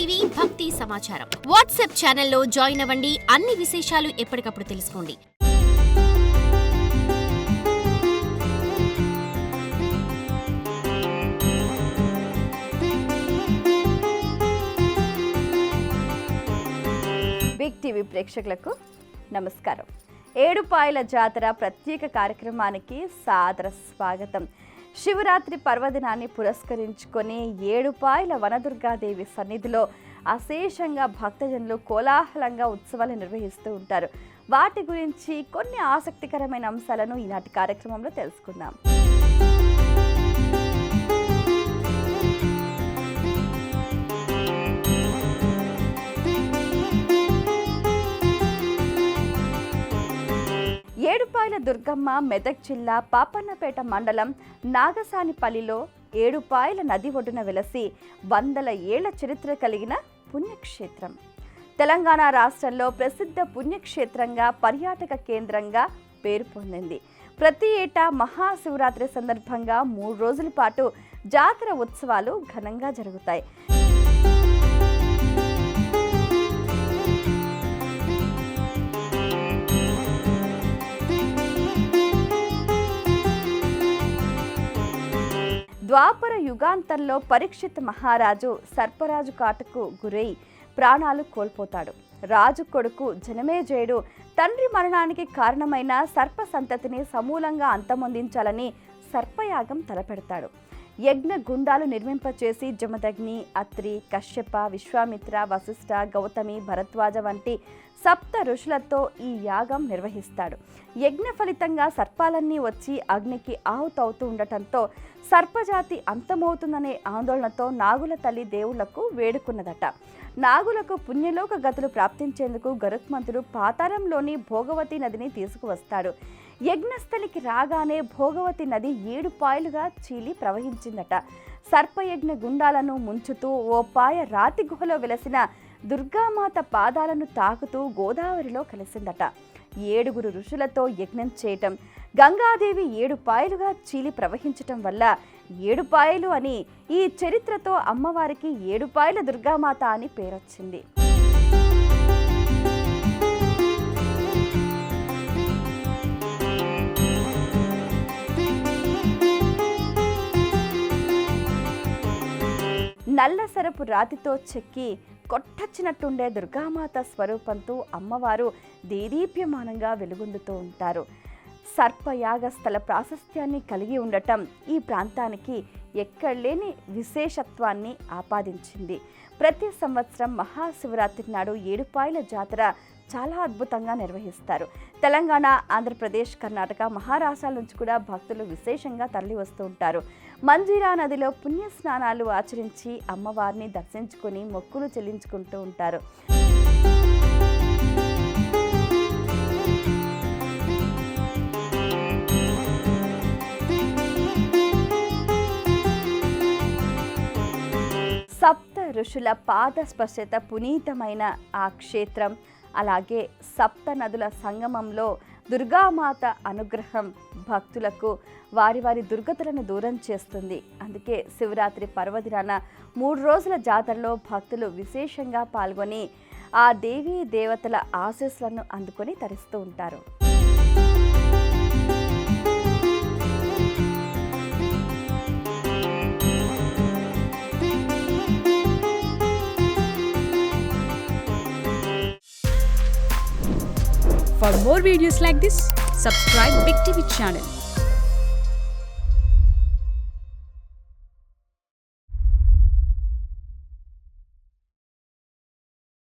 TV భక్తి సమాచారం WhatsApp ఛానల్లో జాయిన్ అవ్వండి. అన్ని విశేషాలు ఎప్పటికప్పుడు తెలుసుకోండి. బిగ్ టీవీ ప్రేక్షకులకు నమస్కారం. ఏడుపాయల జాతర ప్రత్యేక కార్యక్రమానికి సాదర స్వాగతం. శివరాత్రి పర్వదినాన్ని పురస్కరించుకొని ఏడుపాయల వనదుర్గాదేవి సన్నిధిలో అశేషంగా భక్తజనులు కోలాహలంగా ఉత్సవాలు నిర్వహిస్తూ ఉంటారు. వాటి గురించి కొన్ని ఆసక్తికరమైన అంశాలను ఈనాటి కార్యక్రమంలో తెలుసుకుందాం. ఏడుపాయల దుర్గమ్మ మెదక్ జిల్లా పాపన్నపేట మండలం నాగసానిపల్లిలో ఏడుపాయల నది ఒడ్డున వెలసి వందల ఏళ్ల చరిత్ర కలిగిన పుణ్యక్షేత్రం. తెలంగాణ రాష్ట్రంలో ప్రసిద్ధ పుణ్యక్షేత్రంగా పర్యాటక కేంద్రంగా పేరు పొందింది. ప్రతి ఏటా మహాశివరాత్రి సందర్భంగా 3 రోజుల పాటు జాతర ఉత్సవాలు ఘనంగా జరుగుతాయి. ద్వాపర యుగాంతంలో పరీక్షిత్ మహారాజు సర్పరాజు కాటుకు గురై ప్రాణాలు కోల్పోతాడు. రాజు కొడుకు జనమేజయుడు తండ్రి మరణానికి కారణమైన సర్ప సంతతిని సమూలంగా అంతమొందించాలని సర్పయాగం తలపెడతాడు. యజ్ఞ గుండాలు నిర్మింపచేసి జమదగ్ని, అత్రి, కశ్యప, విశ్వామిత్ర, వశిష్ఠ, గౌతమి, భరద్వాజ వంటి 7 ఋషులతో ఈ యాగం నిర్వహిస్తాడు. యజ్ఞ ఫలితంగా సర్పాలన్నీ వచ్చి అగ్నికి ఆహుతవుతూ ఉండటంతో సర్పజాతి అంతమవుతుందనే ఆందోళనతో నాగుల తల్లి దేవుళ్లకు వేడుకున్నదట. నాగులకు పుణ్యలోక గతులు ప్రాప్తించేందుకు గరుత్మంతుడు పాతాళంలోని భోగవతి నదిని తీసుకువస్తాడు. యజ్ఞస్థలికి రాగానే భోగవతి నది 7 పాయలుగా చీలి ప్రవహించిందట. సర్పయజ్ఞ గుండాలను ముంచుతూ ఓ పాయ రాతి గుహలో వెలసిన దుర్గామాత పాదాలను తాకుతూ గోదావరిలో కలిసిందట. 7 ఋషులతో యజ్ఞం చేయటం, గంగాదేవి 7 పాయలుగా చీలి ప్రవహించటం వల్ల 7 పాయలు అని ఈ చరిత్రతో అమ్మవారికి 7 పాయల దుర్గామాత అని పేరొచ్చింది. నల్ల సరపు రాతితో చెక్కి కొట్టచ్చినట్టుండే దుర్గామాత స్వరూపంతో అమ్మవారు దేదీప్యమానంగా వెలుగొందుతూ ఉంటారు. సర్పయాగ స్థల ప్రాశస్త్యాన్ని కలిగి ఉండటం ఈ ప్రాంతానికి ఎక్కడలేని విశేషత్వాన్ని ఆపాదించింది. ప్రతి సంవత్సరం మహాశివరాత్రి నాడు ఏడుపాయల జాతర చాలా అద్భుతంగా నిర్వహిస్తారు. తెలంగాణ, ఆంధ్రప్రదేశ్, కర్ణాటక, మహారాష్ట్రాల నుంచి కూడా భక్తులు విశేషంగా తరలి వస్తూ ఉంటారు. మంజీరా నదిలో పుణ్య స్నానాలు ఆచరించి అమ్మవారిని దర్శించుకుని మొక్కులు చెల్లించుకుంటూ ఉంటారు. సప్త ఋషుల పాద స్పర్శత పునీతమైన ఆ క్షేత్రం, అలాగే 7 నదుల సంగమంలో దుర్గామాత అనుగ్రహం భక్తులకు వారి వారి దుర్గతులను దూరం చేస్తుంది. అందుకే శివరాత్రి పర్వదినాన 3 రోజుల జాతరలో భక్తులు విశేషంగా పాల్గొని ఆ దేవీ దేవతల ఆశీస్సులను అందుకొని తరిస్తూ ఉంటారు. For more videos like this, subscribe Big TV channel.